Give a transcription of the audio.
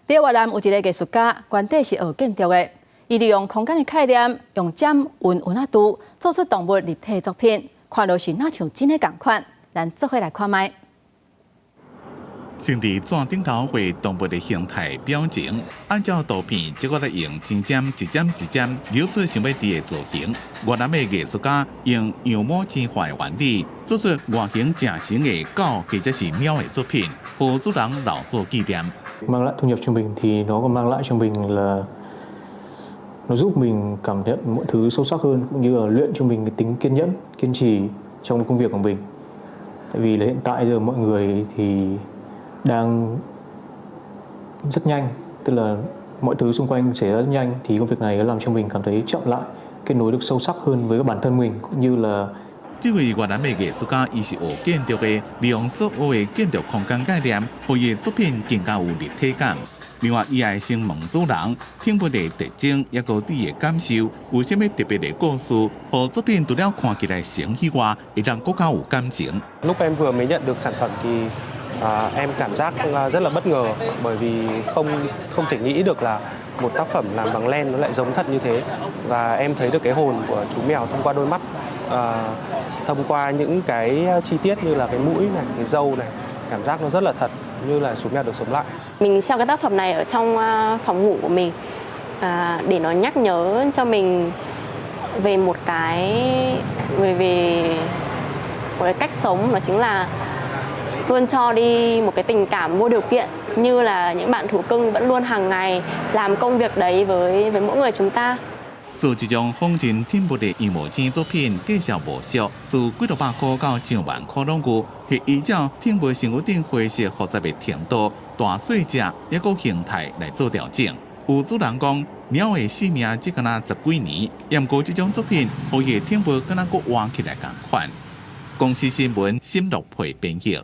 在越南有一个艺术家，原底是学建筑的，伊利用空间的概念，用점운아度做出动物立体作品，看落是哪像真的同款。咱做伙来看卖。 先伫纸顶头画动物的形态表情，按照图片，结果来用针尖一针一针扭出想要伫的造型。越南的艺术家用羊毛剪花的原理，做出外形正形的狗或者是鸟的作品，和主人留作纪念。Mang lại thu nhập cho mình thì nó còn mang lại cho mình là nó giúp mình cảm nhận mọi thứ sâu sắc hơn, cũng như là luyện cho mình cái tính kiên nhẫn, kiên trì trong công việc của mình. Tại vì là hiện tại giờ mọi người thì đang rất nhanh, tức là mọi thứ xung quanh xảy ra rất nhanh, thì công việc này làm cho mình cảm thấy chậm lại, kết nối được sâu sắc hơn với bản thân mình, cũng như là 这位越南的艺术家，伊是学建筑的，利用所学的建筑空间概念，让伊的作品更加有立体感。另外，伊还先问主人，听不的特征，也个你的感受，有啥物特別的故事，和作品除了看起來生氣外，會讓更加有感情。 Lúc em vừa mới nhận được sản phẩm thì em cảm giác rất là bất ngờ, bởi vì không thể nghĩ được là một tác phẩm làm bằng len nó lại giống thật như thế, và em thấy được cái hồn của chú mèo thông qua đôi mắt, thông qua những cái chi tiết như là cái mũi này, cái râu này, cảm giác nó rất là thật, như là chú mèo được sống lại. Mình treo cái tác phẩm này ở trong phòng ngủ của mình để nó nhắc nhớ cho mình về một cái cách sống, đó chính là luôn cho đi một cái tình cảm vô điều kiện, như là những bạn thú cưng vẫn luôn hàng ngày làm công việc đấy với mỗi người chúng ta. 做一种仿真天物的羽毛剪作品，介绍无俗，自几多百块到上万块拢有，是依照天物生物顶花色复杂的程度、大细只，也个形态来做调整。有主人讲，鸟的生命只敢若10几年，也毋过这种作品，互伊的天物敢若佫活起来共款。公司新闻沈乐培编译。